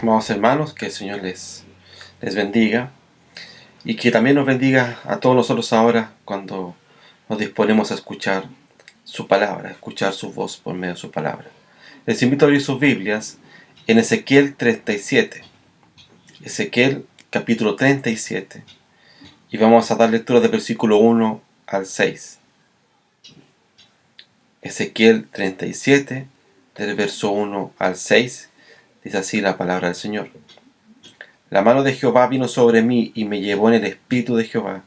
Amados hermanos, que el Señor les bendiga y que también nos bendiga a todos nosotros ahora cuando nos disponemos a escuchar su palabra, a escuchar su voz por medio de su palabra. Les invito a abrir sus Biblias en Ezequiel 37, Ezequiel capítulo 37, y vamos a dar lectura del versículo 1 al 6. Ezequiel 37, del verso 1 al 6, dice así la palabra del Señor. La mano de Jehová vino sobre mí y me llevó en el espíritu de Jehová,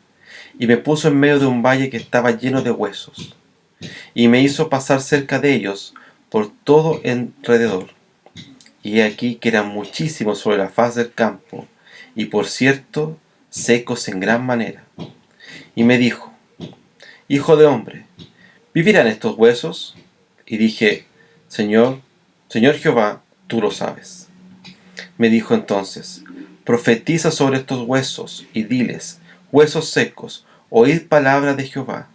y me puso en medio de un valle que estaba lleno de huesos, y me hizo pasar cerca de ellos por todo alrededor. Y he aquí que eran muchísimos sobre la faz del campo, y por cierto, secos en gran manera. Y me dijo: Hijo de hombre, ¿vivirán estos huesos? Y dije: Señor Jehová, tú lo sabes. Me dijo entonces: Profetiza sobre estos huesos y diles: huesos secos, oíd palabra de Jehová.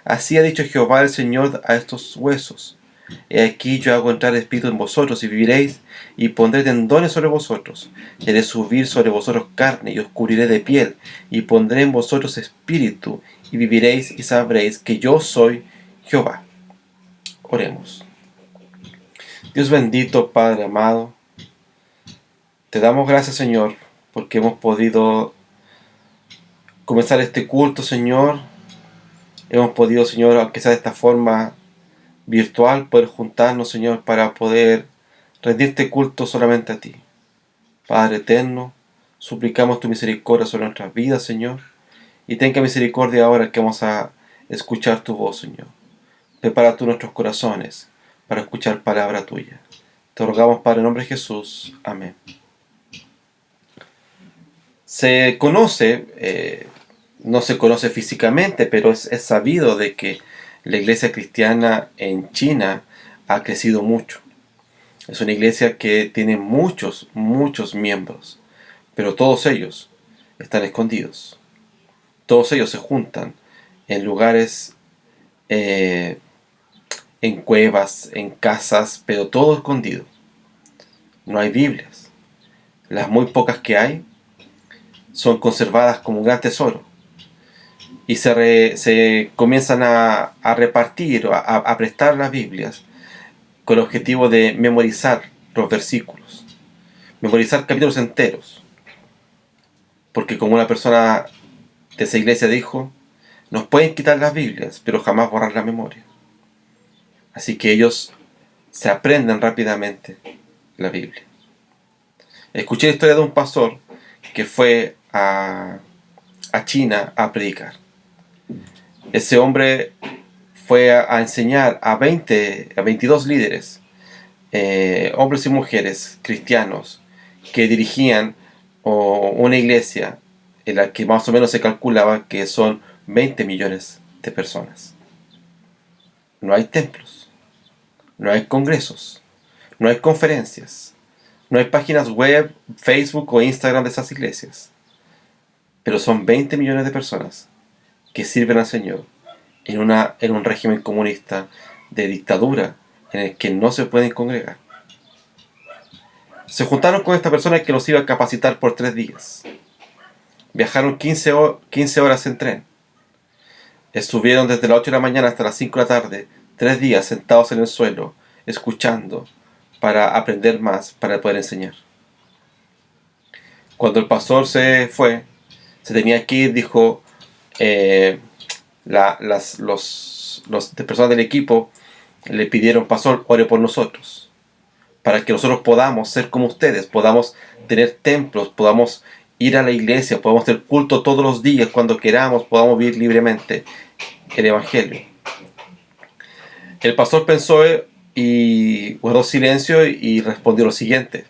Así ha dicho Jehová el Señor a estos huesos: He aquí yo hago entrar espíritu en vosotros y viviréis, y pondré tendones sobre vosotros, y haré subir sobre vosotros carne, y os cubriré de piel, y pondré en vosotros espíritu, y viviréis y sabréis que yo soy Jehová. Oremos. Dios bendito, Padre amado, te damos gracias, Señor, porque hemos podido comenzar este culto, Señor. Hemos podido, Señor, aunque sea de esta forma virtual, poder juntarnos, Señor, para poder rendirte culto solamente a ti. Padre eterno, suplicamos tu misericordia sobre nuestras vidas, Señor, y tenga misericordia ahora que vamos a escuchar tu voz, Señor. Prepara tú nuestros corazones para escuchar palabra tuya. Te rogamos, Padre, en nombre de Jesús. Amén. Se conoce, no se conoce físicamente, pero es sabido de que la iglesia cristiana en China ha crecido mucho. Es una iglesia que tiene muchos miembros, pero todos ellos están escondidos. Todos ellos se juntan en lugares, en cuevas, en casas, pero todo escondido. No hay Biblias. Las muy pocas que hay son conservadas como un gran tesoro. Y se comienzan a repartir, a prestar las Biblias con el objetivo de memorizar los versículos, memorizar capítulos enteros. Porque como una persona de esa iglesia dijo: nos pueden quitar las Biblias, pero jamás borrar la memoria. Así que ellos se aprenden rápidamente la Biblia. Escuché la historia de un pastor que fue a China a predicar. Ese hombre fue a enseñar a 22 líderes, hombres y mujeres cristianos, que dirigían una iglesia en la que más o menos se calculaba que son 20 millones de personas. No hay templos, no hay congresos, no hay conferencias, no hay páginas web, Facebook o Instagram de esas iglesias, pero son 20 millones de personas que sirven al Señor en un régimen comunista de dictadura en el que no se pueden congregar. Se juntaron con esta persona que los iba a capacitar por 3 días. Viajaron 15 horas en tren. Estuvieron desde las 8 de la mañana hasta las 5 de la tarde, 3 días sentados en el suelo, escuchando, para aprender más, para poder enseñar. Cuando el pastor se fue, se tenía que ir, dijo, las personas del equipo le pidieron: pastor, ore por nosotros, para que nosotros podamos ser como ustedes, podamos tener templos, podamos ir a la iglesia, podamos tener culto todos los días cuando queramos, podamos vivir libremente el evangelio. El pastor pensó y guardó silencio y respondió lo siguiente.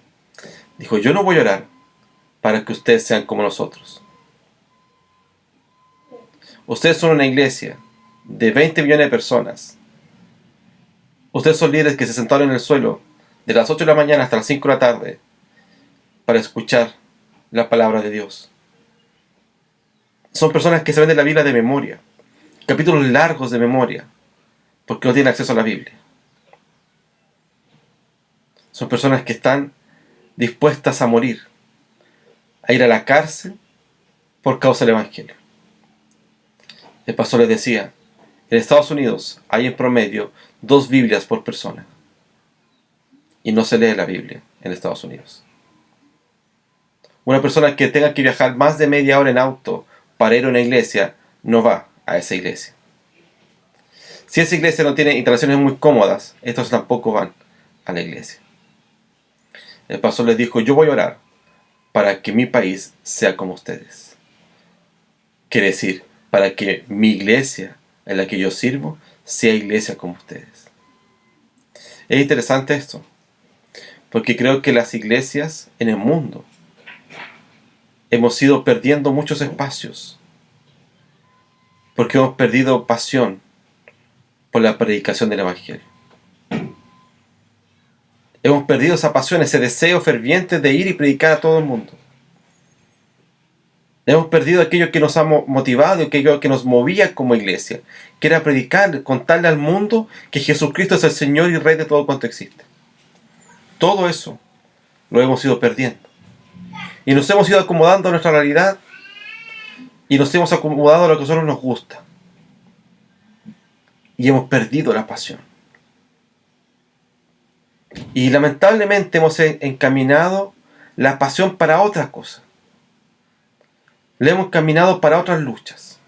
Dijo: yo no voy a orar para que ustedes sean como nosotros. Ustedes son una iglesia de 20 millones de personas. Ustedes son líderes que se sentaron en el suelo de las 8 de la mañana hasta las 5 de la tarde para escuchar la palabra de Dios. Son personas que se ven de la Biblia de memoria, capítulos largos de memoria, porque no tienen acceso a la Biblia. Son personas que están dispuestas a morir, a ir a la cárcel por causa del Evangelio. El pastor les decía, en Estados Unidos hay en promedio 2 Biblias por persona. Y no se lee la Biblia en Estados Unidos. Una persona que tenga que viajar más de media hora en auto para ir a una iglesia, no va a esa iglesia. Si esa iglesia no tiene instalaciones muy cómodas, estos tampoco van a la iglesia. El pastor les dijo, yo voy a orar para que mi país sea como ustedes. Quiere decir, para que mi iglesia en la que yo sirvo sea iglesia como ustedes. Es interesante esto, porque creo que las iglesias en el mundo hemos ido perdiendo muchos espacios, porque hemos perdido pasión por la predicación del Evangelio. Hemos perdido esa pasión, ese deseo ferviente de ir y predicar a todo el mundo. Hemos perdido aquello que nos ha motivado, aquello que nos movía como iglesia, que era predicar, contarle al mundo que Jesucristo es el Señor y Rey de todo cuanto existe. Todo eso lo hemos ido perdiendo. Y nos hemos ido acomodando a nuestra realidad y nos hemos acomodado a lo que a nosotros nos gusta. Y hemos perdido la pasión. Y lamentablemente hemos encaminado la pasión para otra cosa. Le hemos encaminado para otras luchas.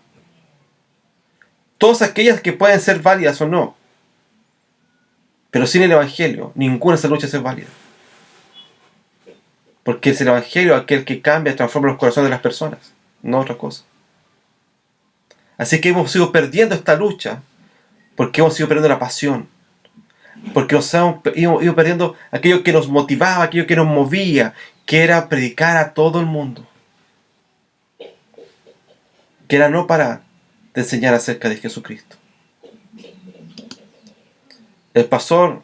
Todas aquellas que pueden ser válidas o no. Pero sin el Evangelio, ninguna de esas luchas es válida. Porque es el Evangelio aquel que cambia, transforma los corazones de las personas, no otra cosa. Así que hemos ido perdiendo esta lucha porque hemos ido perdiendo la pasión. Porque nos hemos ido perdiendo aquello que nos motivaba, aquello que nos movía, que era predicar a todo el mundo. Que era no parar de enseñar acerca de Jesucristo. El pastor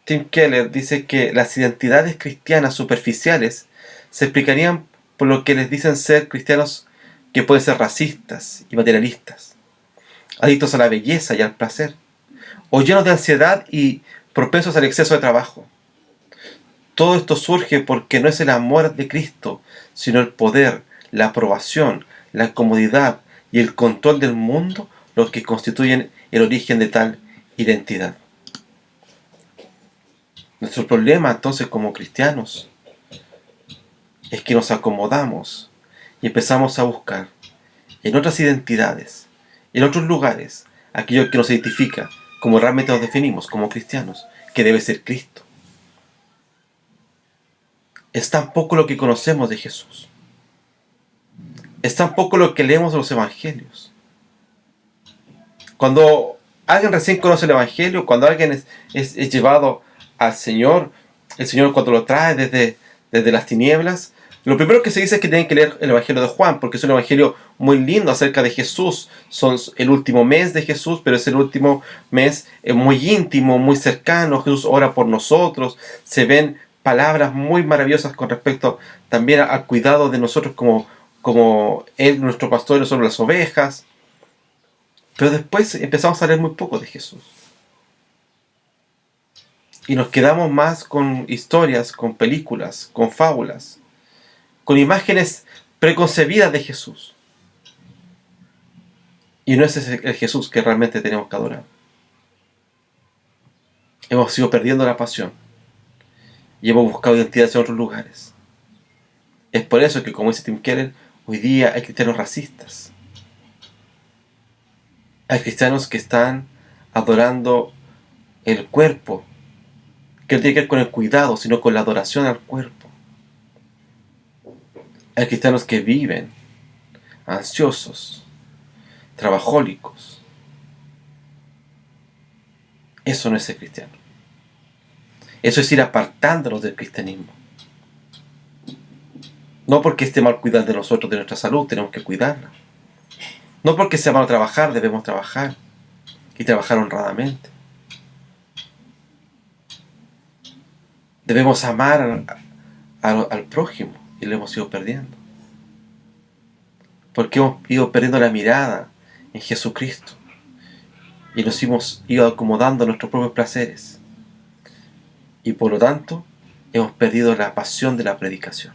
Tim Keller dice que las identidades cristianas superficiales se explicarían por lo que les dicen ser cristianos que pueden ser racistas y materialistas, adictos a la belleza y al placer, o llenos de ansiedad y propensos al exceso de trabajo. Todo esto surge porque no es el amor de Cristo, sino el poder, la aprobación, la comodidad y el control del mundo los que constituyen el origen de tal identidad. Nuestro problema entonces como cristianos es que nos acomodamos y empezamos a buscar en otras identidades, en otros lugares, aquello que nos identifica como realmente nos definimos como cristianos, que debe ser Cristo. Es tan poco lo que conocemos de Jesús. Es tan poco lo que leemos de los evangelios. Cuando alguien recién conoce el evangelio, cuando alguien es llevado al Señor, el Señor cuando lo trae desde las tinieblas, lo primero que se dice es que tienen que leer el Evangelio de Juan, porque es un evangelio muy lindo acerca de Jesús. Son el último mes de Jesús, pero es el último mes muy íntimo, muy cercano. Jesús ora por nosotros. Se ven palabras muy maravillosas con respecto también al cuidado de nosotros como Él, nuestro pastor, y nosotros las ovejas. Pero después empezamos a leer muy poco de Jesús. Y nos quedamos más con historias, con películas, con fábulas, con imágenes preconcebidas de Jesús. Y no es ese el Jesús que realmente tenemos que adorar. Hemos ido perdiendo la pasión y hemos buscado identidades en otros lugares. Es por eso que, como dice Tim Keller, hoy día hay cristianos racistas. Hay cristianos que están adorando el cuerpo, que no tiene que ver con el cuidado, sino con la adoración al cuerpo. Hay cristianos que viven ansiosos, trabajólicos. Eso no es ser cristiano. Eso es ir apartándonos del cristianismo. No porque esté mal cuidar de nosotros, de nuestra salud, tenemos que cuidarla. No porque sea malo trabajar, debemos trabajar. Y trabajar honradamente. Debemos amar al prójimo y lo hemos ido perdiendo. Porque hemos ido perdiendo la mirada en Jesucristo. Y nos hemos ido acomodando a nuestros propios placeres. Y por lo tanto, hemos perdido la pasión de la predicación.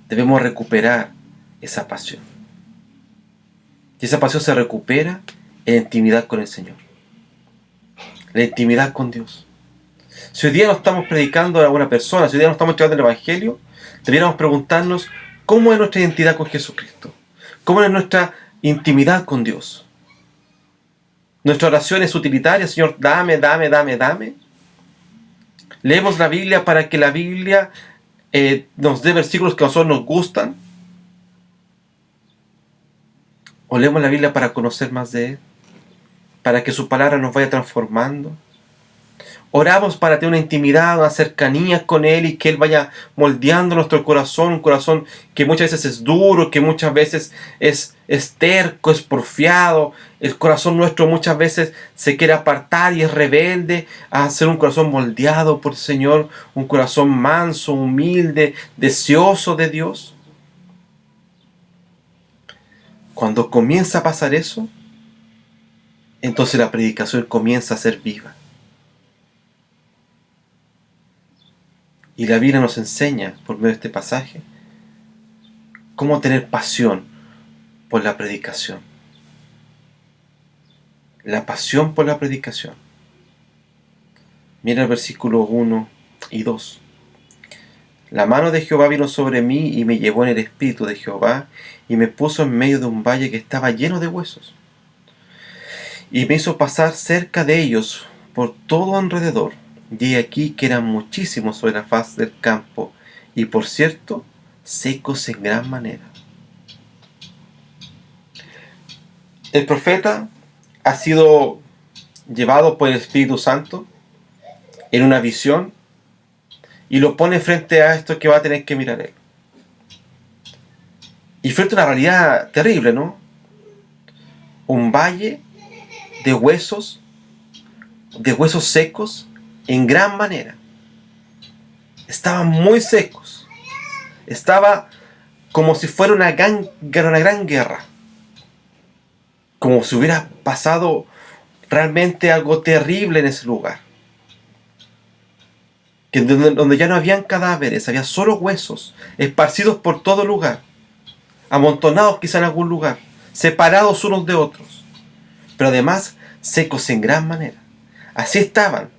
Debemos recuperar esa pasión. Y esa pasión se recupera en la intimidad con el Señor. La intimidad con Dios. Si hoy día no estamos predicando a alguna persona, si hoy día no estamos llevando el Evangelio, debiéramos preguntarnos cómo es nuestra identidad con Jesucristo. ¿Cómo es nuestra intimidad con Dios? Nuestra oración es utilitaria, Señor, dame, dame, dame, dame. Leemos la Biblia para que la Biblia nos dé versículos que a nosotros nos gustan. O leemos la Biblia para conocer más de Él, para que su palabra nos vaya transformando. Oramos para tener una intimidad, una cercanía con Él y que Él vaya moldeando nuestro corazón, un corazón que muchas veces es duro, que muchas veces es terco, es porfiado. El corazón nuestro muchas veces se quiere apartar y es rebelde a ser un corazón moldeado por el Señor, un corazón manso, humilde, deseoso de Dios. Cuando comienza a pasar eso, entonces la predicación comienza a ser viva. Y la Biblia nos enseña, por medio de este pasaje, cómo tener pasión por la predicación. La pasión por la predicación. Mira el versículo 1 y 2. La mano de Jehová vino sobre mí y me llevó en el espíritu de Jehová y me puso en medio de un valle que estaba lleno de huesos. Y me hizo pasar cerca de ellos por todo alrededor. Y he aquí que eran muchísimos sobre la faz del campo, y por cierto, secos en gran manera. El profeta ha sido llevado por el Espíritu Santo en una visión y lo pone frente a esto que va a tener que mirar él. Y frente a una realidad terrible, ¿no? Un valle de huesos secos en gran manera. Estaban muy secos. Estaba como si fuera una gran guerra. Como si hubiera pasado realmente algo terrible en ese lugar. Que donde ya no habían cadáveres, había solo huesos, esparcidos por todo lugar, amontonados quizá en algún lugar, separados unos de otros, pero además secos en gran manera. Así estaban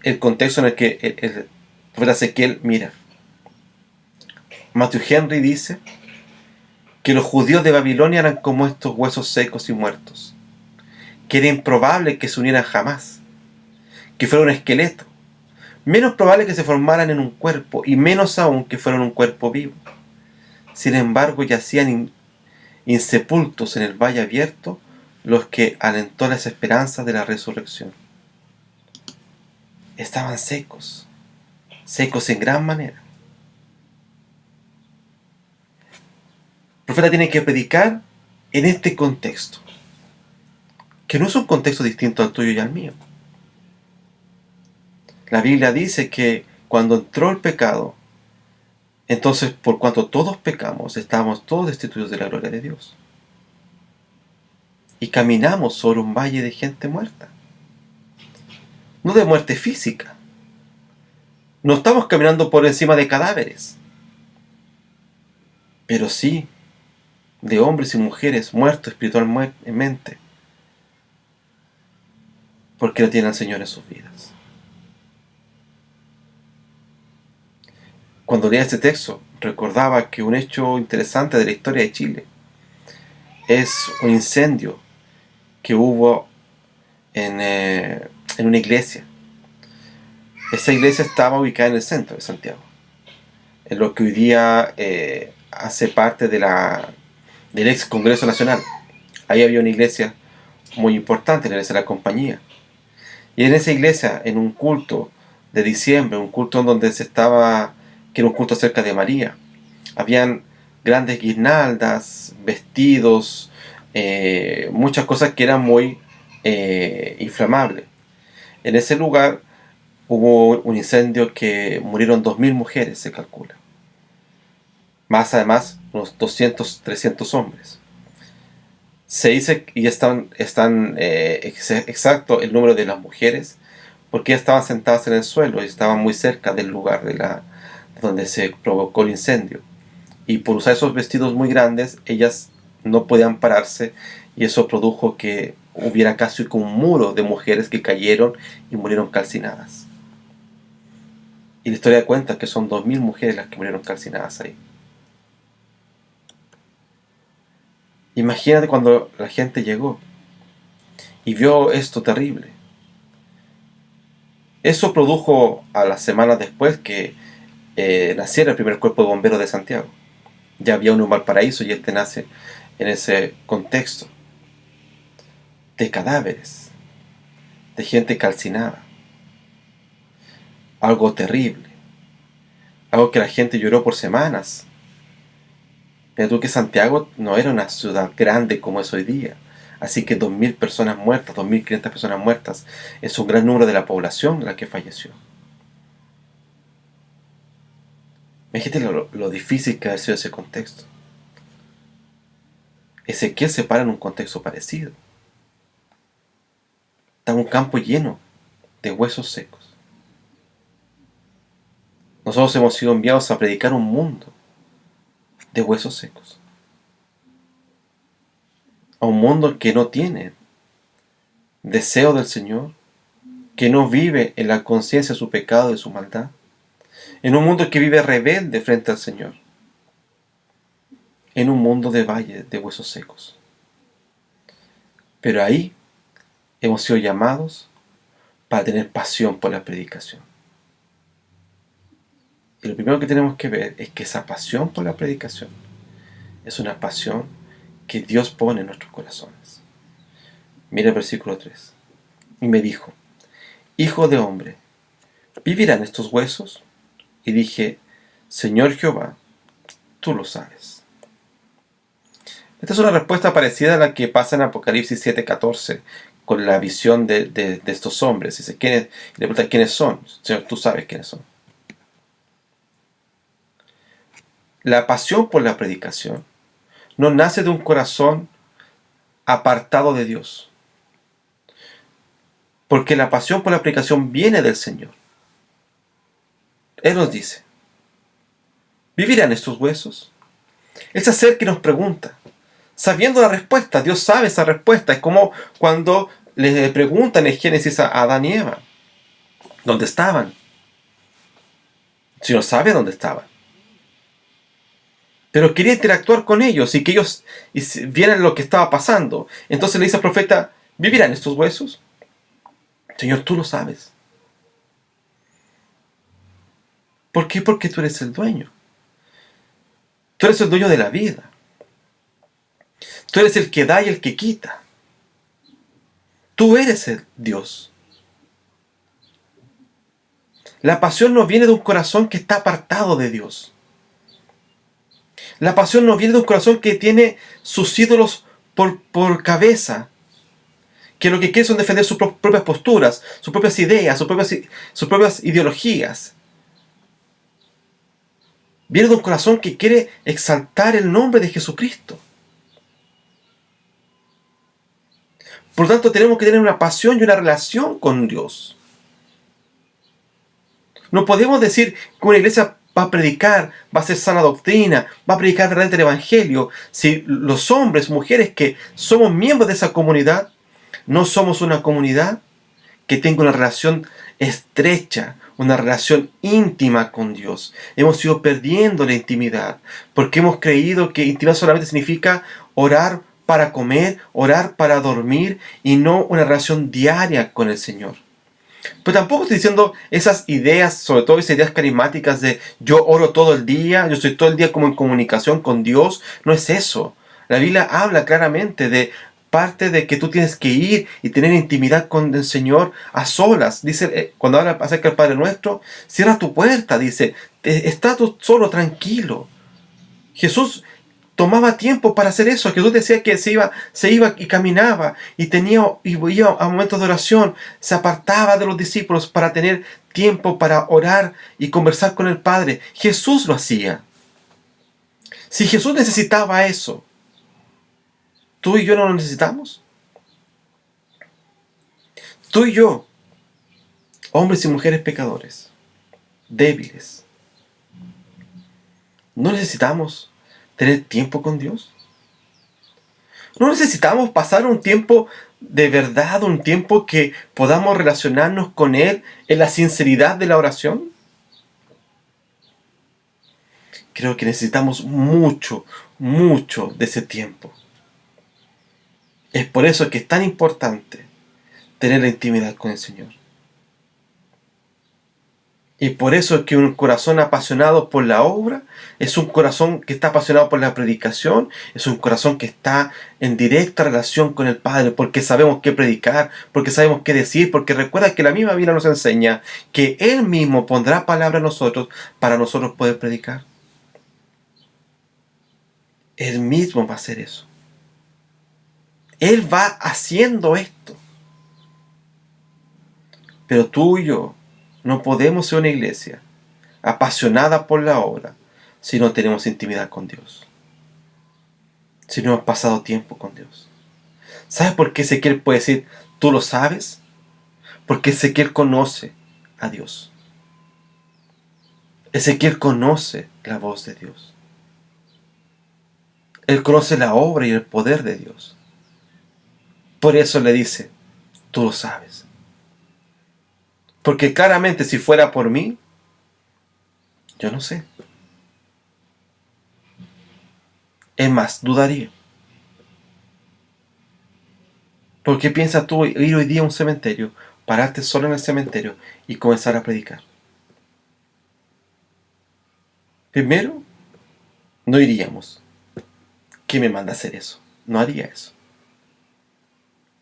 el contexto en el que el profeta Ezequiel mira. Matthew Henry dice que los judíos de Babilonia eran como estos huesos secos y muertos, que era improbable que se unieran jamás, que fuera un esqueleto, menos probable que se formaran en un cuerpo, y menos aún que fueran un cuerpo vivo. Sin embargo, yacían insepultos en el valle abierto los que alentó las esperanzas de la resurrección. Estaban secos en gran manera. El profeta tiene que predicar en este contexto, que no es un contexto distinto al tuyo y al mío. La Biblia dice que cuando entró el pecado, entonces por cuanto todos pecamos, estábamos todos destituidos de la gloria de Dios. Y caminamos sobre un valle de gente muerta. No de muerte física. No estamos caminando por encima de cadáveres. Pero sí de hombres y mujeres muertos espiritualmente. Porque no tienen al Señor en sus vidas. Cuando leía este texto, recordaba que un hecho interesante de la historia de Chile es un incendio que hubo en una iglesia. Esa iglesia estaba ubicada en el centro de Santiago, en lo que hoy día hace parte del ex Congreso Nacional. Ahí había una iglesia muy importante, la iglesia de la Compañía. Y en esa iglesia, en un culto de diciembre, un culto donde que era un culto acerca de María, habían grandes guirnaldas, vestidos, muchas cosas que eran muy inflamables. En ese lugar hubo un incendio que murieron 2000 mujeres, se calcula. Más además, unos 200, 300 hombres. Se dice, y están exacto el número de las mujeres, porque ellas estaban sentadas en el suelo y estaban muy cerca del lugar donde se provocó el incendio. Y por usar esos vestidos muy grandes, ellas no podían pararse, y eso produjo que hubiera casi como un muro de mujeres que cayeron y murieron calcinadas. Y la historia cuenta que son 2000 mujeres las que murieron calcinadas ahí. Imagínate cuando la gente llegó y vio esto terrible. Eso produjo a las semanas después que naciera el primer cuerpo de bomberos de Santiago. Ya había uno en Valparaíso y este nace en ese contexto de cadáveres, de gente calcinada. Algo terrible, algo que la gente lloró por semanas. Pero tú que Santiago no era una ciudad grande como es hoy día. Así que 2000 personas muertas, 2500 personas muertas, es un gran número de la población la que falleció. Imagínate lo difícil que ha sido ese contexto. Ezequiel se para en un contexto parecido. Está un campo lleno de huesos secos. Nosotros hemos sido enviados a predicar un mundo de huesos secos. A un mundo que no tiene deseo del Señor, que no vive en la conciencia de su pecado y de su maldad. En un mundo que vive rebelde frente al Señor. En un mundo de valles de huesos secos. Pero ahí hemos sido llamados para tener pasión por la predicación. Y lo primero que tenemos que ver es que esa pasión por la predicación es una pasión que Dios pone en nuestros corazones. Mira el versículo 3. Y me dijo: Hijo de hombre, ¿vivirán estos huesos? Y dije: Señor Jehová, tú lo sabes. Esta es una respuesta parecida a la que pasa en Apocalipsis 7:14 con la visión de estos hombres. Dice, y le pregunta quiénes son. Señor, tú sabes quiénes son. La pasión por la predicación no nace de un corazón apartado de Dios, porque la pasión por la predicación viene del Señor. Él nos dice: ¿vivirán estos huesos? Él se acerca y nos pregunta, sabiendo la respuesta. Dios sabe esa respuesta. Es como cuando le preguntan en Génesis a Adán y Eva, ¿dónde estaban? El Señor sabe dónde estaban. Pero quería interactuar con ellos y que ellos vieran lo que estaba pasando. Entonces le dice al profeta: ¿vivirán estos huesos? Señor, tú lo sabes. ¿Por qué? Porque tú eres el dueño. Tú eres el dueño de la vida. Tú eres el que da y el que quita. Tú eres el Dios. La pasión no viene de un corazón que está apartado de Dios. La pasión no viene de un corazón que tiene sus ídolos por cabeza, que lo que quiere son defender sus propias posturas, sus propias ideas, sus propias ideologías. Viene de un corazón que quiere exaltar el nombre de Jesucristo. Por lo tanto, tenemos que tener una pasión y una relación con Dios. No podemos decir que una iglesia va a predicar, va a hacer sana doctrina, va a predicar verdaderamente el Evangelio, si los hombres, mujeres que somos miembros de esa comunidad, no somos una comunidad que tenga una relación estrecha, una relación íntima con Dios. Hemos ido perdiendo la intimidad, porque hemos creído que intimidad solamente significa orar para comer, orar para dormir, y no una relación diaria con el Señor. Pero tampoco estoy diciendo esas ideas, sobre todo esas ideas carismáticas de yo oro todo el día, yo estoy todo el día como en comunicación con Dios. No es eso. La Biblia habla claramente de parte de que tú tienes que ir y tener intimidad con el Señor a solas. Dice, cuando habla acerca del Padre Nuestro, cierra tu puerta, dice, está tú solo, tranquilo. Jesús tomaba tiempo para hacer eso. Jesús decía que se iba y caminaba y iba a momentos de oración, se apartaba de los discípulos para tener tiempo para orar y conversar con el Padre. Jesús lo hacía. Si Jesús necesitaba eso, ¿tú y yo no lo necesitamos? Tú y yo hombres y mujeres pecadores, débiles. ¿No necesitamos tener tiempo con Dios? ¿No necesitamos pasar un tiempo de verdad, un tiempo que podamos relacionarnos con Él en la sinceridad de la oración? Creo que necesitamos mucho, mucho de ese tiempo. Es por eso que es tan importante tener la intimidad con el Señor. Y por eso es que un corazón apasionado por la obra es un corazón que está apasionado por la predicación, es un corazón que está en directa relación con el Padre, porque sabemos qué predicar, porque sabemos qué decir, porque recuerda que la misma Biblia nos enseña que Él mismo pondrá palabra a nosotros para nosotros poder predicar. Él mismo va a hacer eso. Él va haciendo esto. Pero tú y yo no podemos ser una iglesia apasionada por la obra si no tenemos intimidad con Dios, si no hemos pasado tiempo con Dios. ¿Sabes por qué Ezequiel puede decir, tú lo sabes? Porque Ezequiel conoce a Dios. Ezequiel conoce la voz de Dios. Él conoce la obra y el poder de Dios. Por eso le dice, tú lo sabes. Porque claramente si fuera por mí, yo no sé. Es más, dudaría. ¿Por qué piensas tú ir hoy día a un cementerio, pararte solo en el cementerio y comenzar a predicar? Primero, no iríamos. ¿Qué me manda a hacer eso? No haría eso.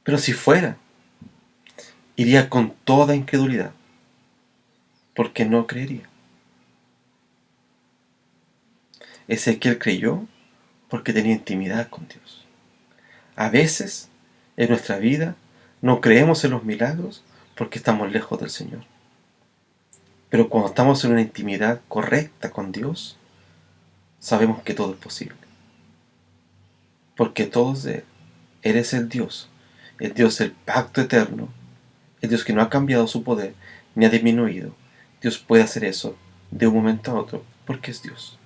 Pero si fuera, iría con toda incredulidad, porque no creería. Ezequiel creyó porque tenía intimidad con Dios. A veces, en nuestra vida, no creemos en los milagros porque estamos lejos del Señor. Pero cuando estamos en una intimidad correcta con Dios, sabemos que todo es posible. Porque todo es de Él. Él es el Dios del pacto eterno, el Dios que no ha cambiado su poder ni ha disminuido. Dios puede hacer eso de un momento a otro porque es Dios.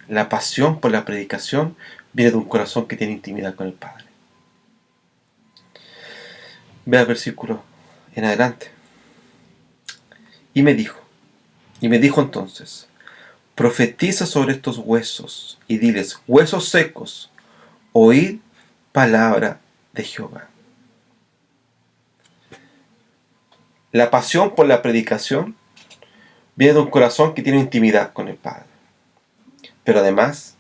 La pasión por la predicación viene de un corazón que tiene intimidad con el Padre. Ve al versículo en adelante. Y me dijo entonces, profetiza sobre estos huesos y diles, huesos secos, oíd palabra de Jehová. La pasión por la predicación viene de un corazón que tiene intimidad con el Padre. Pero además,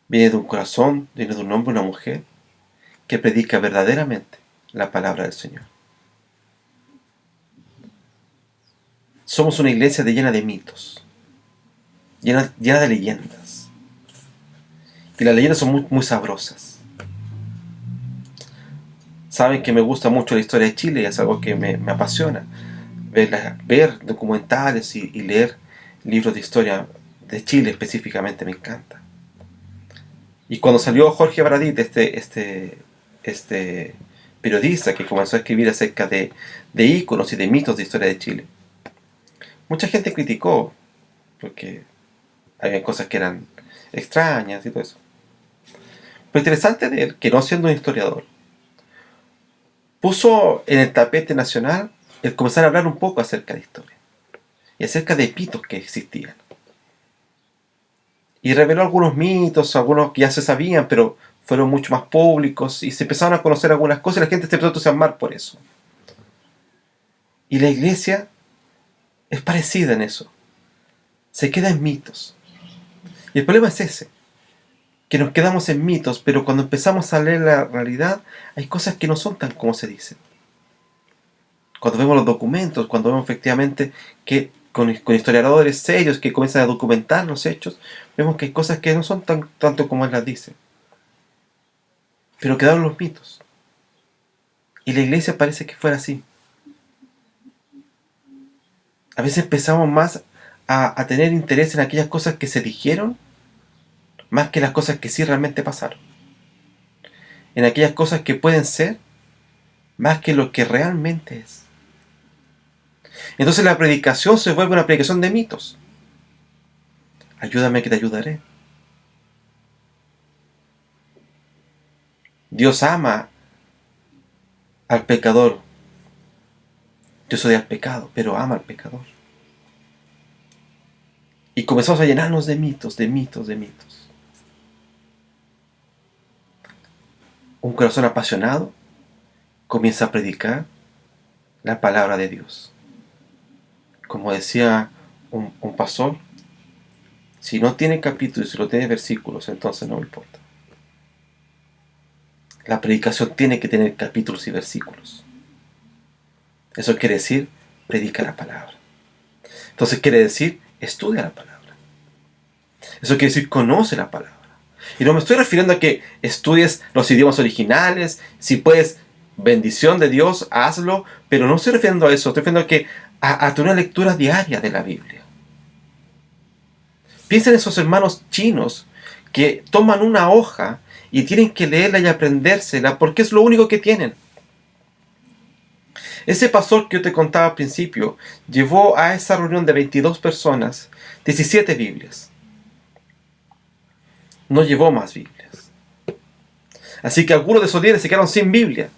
viene de un corazón, viene de un hombre o una mujer que predica verdaderamente la palabra del Señor. Somos una iglesia llena de mitos, llena de leyendas. Y las leyendas son muy, muy sabrosas. Saben que me gusta mucho la historia de Chile, es algo que me apasiona. Ver documentales y leer libros de historia de Chile específicamente me encanta. Y cuando salió Jorge Baradit, este periodista que comenzó a escribir acerca de íconos y de mitos de historia de Chile, mucha gente criticó porque había cosas que eran extrañas y todo eso. Lo interesante de él, que no siendo un historiador, puso en el tapete nacional el comenzar a hablar un poco acerca de historia y acerca de mitos que existían. Y reveló algunos mitos, algunos que ya se sabían, pero fueron mucho más públicos y se empezaron a conocer algunas cosas y la gente se empezó a entusiasmar por eso. Y la iglesia es parecida en eso. Se queda en mitos. Y el problema es ese, que nos quedamos en mitos, pero cuando empezamos a leer la realidad, hay cosas que no son tan como se dicen. Cuando vemos los documentos, cuando vemos efectivamente que con historiadores serios que comienzan a documentar los hechos, vemos que hay cosas que no son tanto como él las dice. Pero quedaron los mitos. Y la iglesia parece que fuera así. A veces empezamos más a tener interés en aquellas cosas que se dijeron, más que las cosas que sí realmente pasaron. En aquellas cosas que pueden ser, más que lo que realmente es. Entonces la predicación se vuelve una predicación de mitos. Ayúdame que te ayudaré. Dios ama al pecador. Dios odia al pecado, pero ama al pecador. Y comenzamos a llenarnos de mitos, de mitos, de mitos. Un corazón apasionado comienza a predicar la palabra de Dios. Como decía un pastor, si no tiene capítulos y si no tiene versículos, entonces no me importa. La predicación tiene que tener capítulos y versículos. Eso quiere decir, predica la palabra. Entonces quiere decir, estudia la palabra. Eso quiere decir, conoce la palabra. Y no me estoy refiriendo a que estudies los idiomas originales. Si puedes, bendición de Dios, hazlo. Pero no estoy refiriendo a eso. Estoy refiriendo a tener una lectura diaria de la Biblia. Piensa en esos hermanos chinos que toman una hoja y tienen que leerla y aprendérsela porque es lo único que tienen. Ese pastor que yo te contaba al principio llevó a esa reunión de 22 personas 17 Biblias. No llevó más Biblias. Así que algunos de esos líderes se quedaron sin Biblia.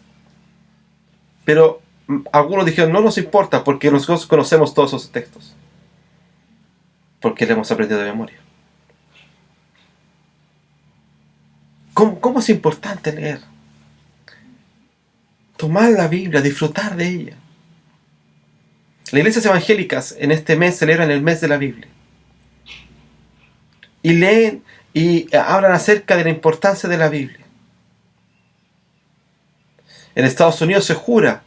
Pero algunos dijeron, no nos importa porque nosotros conocemos todos esos textos. Porque le hemos aprendido de memoria. ¿Cómo es importante leer? Tomar la Biblia, disfrutar de ella. Las iglesias evangélicas en este mes celebran el mes de la Biblia. Y leen y hablan acerca de la importancia de la Biblia. En Estados Unidos se jura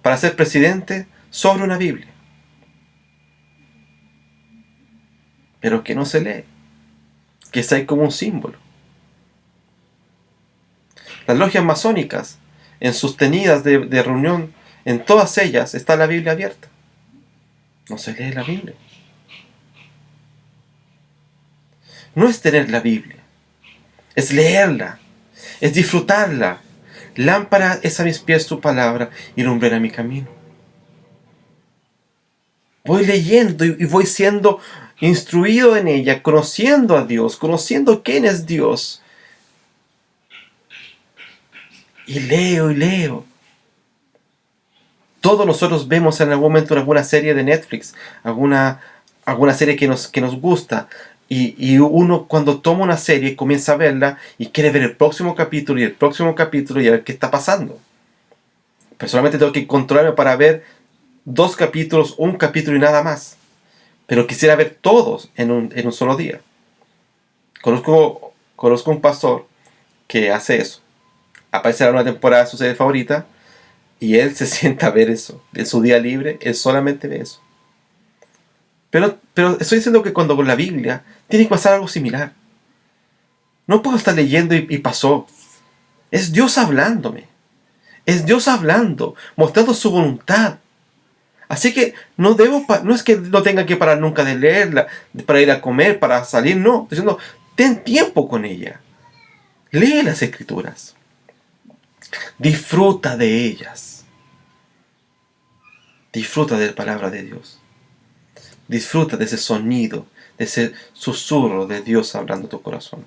para ser presidente sobre una Biblia. Pero que no se lee. Que está ahí como un símbolo. Las logias masónicas, en sus tenidas de reunión, en todas ellas está la Biblia abierta. No se lee la Biblia. No es tener la Biblia, es leerla, es disfrutarla. Lámpara es a mis pies tu palabra y lumbrera mi camino. Voy leyendo y voy siendo instruido en ella, conociendo a Dios, conociendo quién es Dios. Y leo y leo. Todos nosotros vemos en algún momento alguna serie de Netflix, alguna serie que nos gusta. Y uno cuando toma una serie comienza a verla y quiere ver el próximo capítulo y el próximo capítulo y a ver qué está pasando. Personalmente tengo que controlarme para ver 2 capítulos, un capítulo y nada más. Pero quisiera ver todos en un solo día. Conozco un pastor que hace eso. Aparece en una temporada de su serie favorita y él se sienta a ver eso. En su día libre, él solamente ve eso. Pero estoy diciendo que cuando con la Biblia tiene que pasar algo similar. No puedo estar leyendo y pasó. Es Dios hablándome. Es Dios hablando, mostrando su voluntad. Así que no es que no tenga que parar nunca de leerla, para ir a comer, para salir, no. Estoy diciendo, ten tiempo con ella. Lee las Escrituras. Disfruta de ellas. Disfruta de la palabra de Dios. Disfruta de ese sonido, de ese susurro de Dios hablando a tu corazón.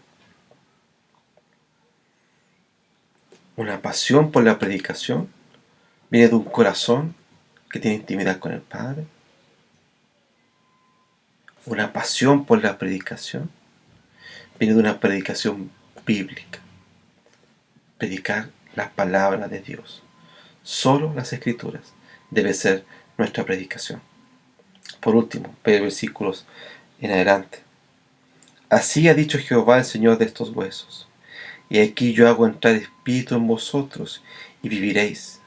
Una pasión por la predicación viene de un corazón que tiene intimidad con el Padre. Una pasión por la predicación viene de una predicación bíblica. Predicar las palabras de Dios. Solo las Escrituras debe ser nuestra predicación. Por último, versículos en adelante. Así ha dicho Jehová, el Señor de estos huesos. Y aquí yo hago entrar espíritu en vosotros, y viviréis.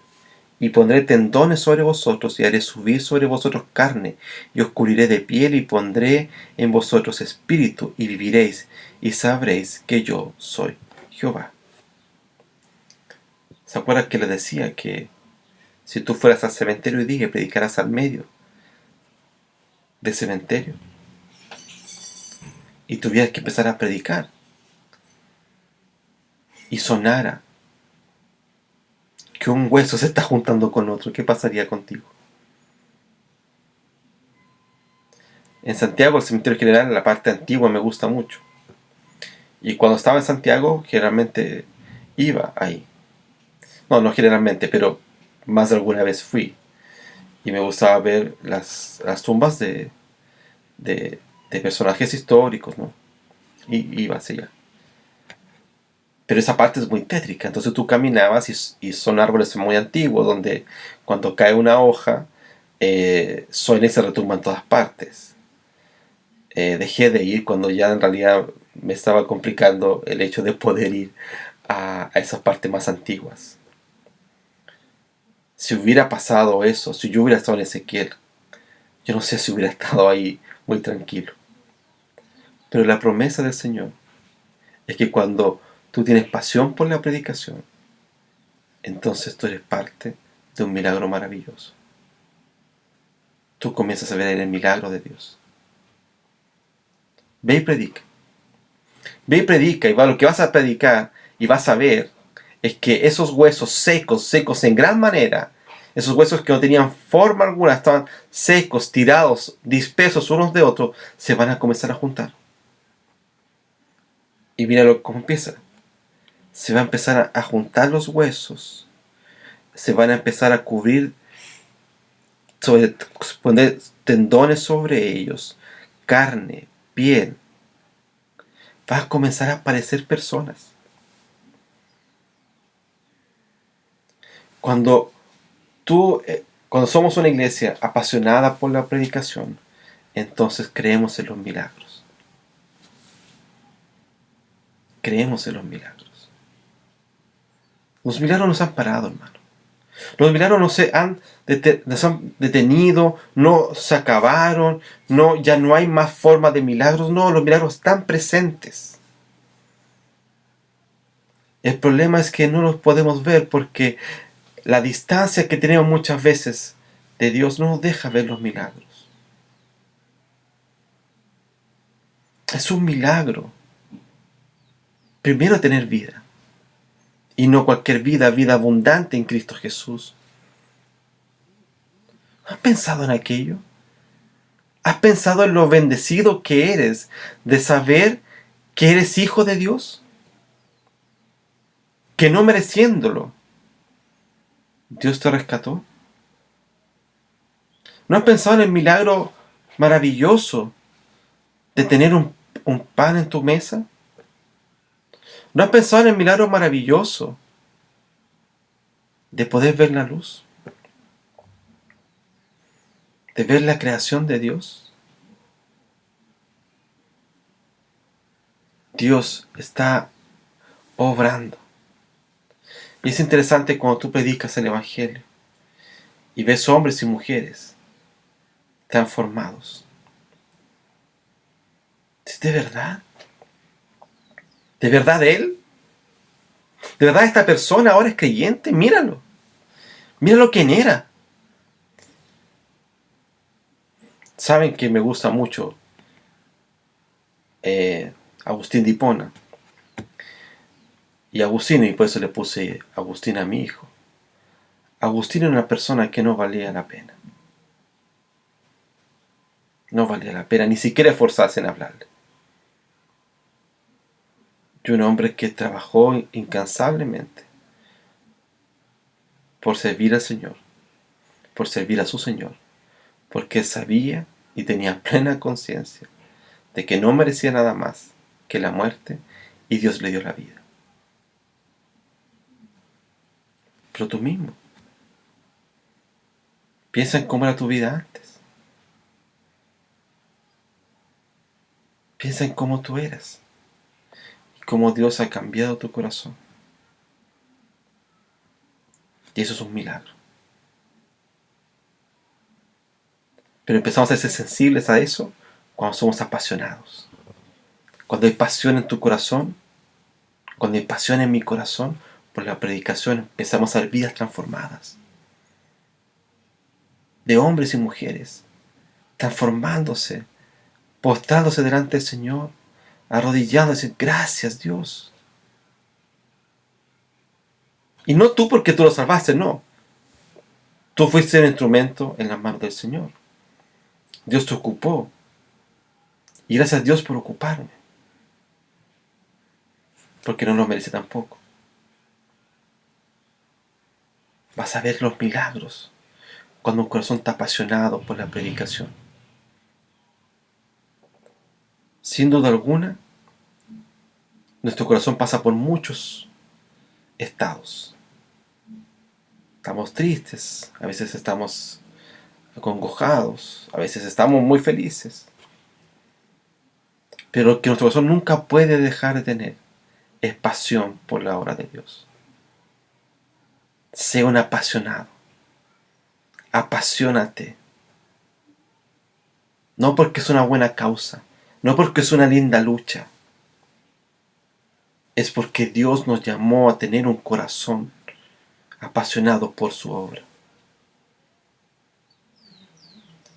Y pondré tendones sobre vosotros, y haré subir sobre vosotros carne, y os cubriré de piel, y pondré en vosotros espíritu, y viviréis, y sabréis que yo soy Jehová. ¿Se acuerdan que les decía que si tú fueras al cementerio hoy día y predicaras al medio del cementerio, y tuvieras que empezar a predicar, y sonara que un hueso se está juntando con otro, ¿qué pasaría contigo? En Santiago, el cementerio general, la parte antigua me gusta mucho. Y cuando estaba en Santiago, generalmente iba ahí. No, no generalmente, pero más de alguna vez fui. Y me gustaba ver las tumbas de personajes históricos, ¿no? Y iba hacia allá. Pero esa parte es muy tétrica. Entonces tú caminabas y son árboles muy antiguos, donde cuando cae una hoja, suena y se retumba en todas partes. Dejé de ir cuando ya en realidad me estaba complicando el hecho de poder ir a esas partes más antiguas. Si hubiera pasado eso, si yo hubiera estado en Ezequiel, yo no sé si hubiera estado ahí muy tranquilo. Pero la promesa del Señor es que cuando tú tienes pasión por la predicación, entonces tú eres parte de un milagro maravilloso. Tú comienzas a ver el milagro de Dios. Ve y predica. Ve y predica, y lo que vas a predicar y vas a ver es que esos huesos secos, secos en gran manera, esos huesos que no tenían forma alguna, estaban secos, tirados, dispersos unos de otros, se van a comenzar a juntar. Y míralo cómo empieza. Se va a empezar a juntar los huesos, se van a empezar a cubrir, poner tendones sobre ellos, carne, piel. Va a comenzar a aparecer personas. Cuando cuando somos una iglesia apasionada por la predicación, entonces creemos en los milagros. Creemos en los milagros. Los milagros nos han parado, hermano. Los milagros no se han detenido, no se acabaron, no, ya no hay más forma de milagros. No, los milagros están presentes. El problema es que no los podemos ver porque la distancia que tenemos muchas veces de Dios no nos deja ver los milagros. Es un milagro. Primero tener vida. Y no cualquier vida, vida abundante en Cristo Jesús. ¿Has pensado en aquello? ¿Has pensado en lo bendecido que eres de saber que eres hijo de Dios? Que no mereciéndolo, Dios te rescató. ¿No has pensado en el milagro maravilloso de tener un pan en tu mesa? ¿No has pensado en el milagro maravilloso de poder ver la luz? ¿De ver la creación de Dios? Dios está obrando. Y es interesante cuando tú predicas el Evangelio y ves hombres y mujeres transformados. ¿Es de verdad? ¿De verdad Él? ¿De verdad esta persona ahora es creyente? Míralo. Míralo quién era. Saben que me gusta mucho Agustín de Hipona. Y Agustín, y por eso le puse Agustín a mi hijo. Agustín era una persona que no valía la pena. No valía la pena ni siquiera esforzarse en hablarle. Y un hombre que trabajó incansablemente por servir al Señor, por servir a su Señor, porque sabía y tenía plena conciencia de que no merecía nada más que la muerte y Dios le dio la vida. Pero tú mismo, piensa en cómo era tu vida antes. Piensa en cómo tú eras y cómo Dios ha cambiado tu corazón. Y eso es un milagro. Pero empezamos a ser sensibles a eso cuando somos apasionados. Cuando hay pasión en tu corazón, cuando hay pasión en mi corazón, por la predicación empezamos a ver vidas transformadas. De hombres y mujeres, transformándose, postrándose delante del Señor, arrodillándose, gracias Dios. Y no tú porque tú lo salvaste, no. Tú fuiste un instrumento en las manos del Señor. Dios te ocupó. Y gracias a Dios por ocuparme. Porque no lo merece tampoco. Vas a ver los milagros cuando un corazón está apasionado por la predicación. Sin duda alguna, nuestro corazón pasa por muchos estados. Estamos tristes, a veces estamos acongojados, a veces estamos muy felices. Pero lo que nuestro corazón nunca puede dejar de tener es pasión por la obra de Dios. Sé un apasionado. Apasionate. No porque es una buena causa, no porque es una linda lucha. Es porque Dios nos llamó a tener un corazón apasionado por su obra.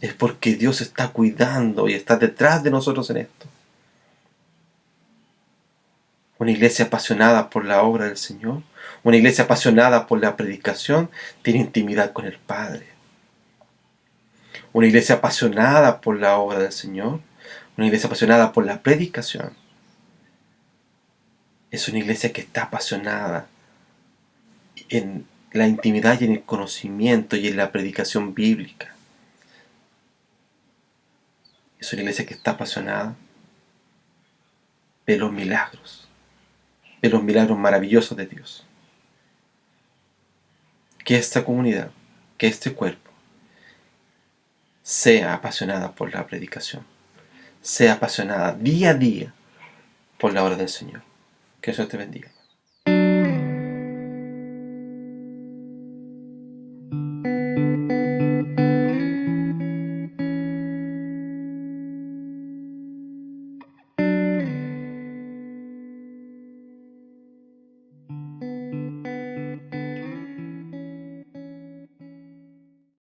Es porque Dios está cuidando y está detrás de nosotros en esto. Una iglesia apasionada por la obra del Señor, una iglesia apasionada por la predicación, tiene intimidad con el Padre. Una iglesia apasionada por la obra del Señor, una iglesia apasionada por la predicación, es una iglesia que está apasionada en la intimidad y en el conocimiento y en la predicación bíblica. Es una iglesia que está apasionada de los milagros maravillosos de Dios. Que esta comunidad, que este cuerpo, sea apasionada por la predicación, sea apasionada día a día por la obra del Señor. Que Dios te bendiga.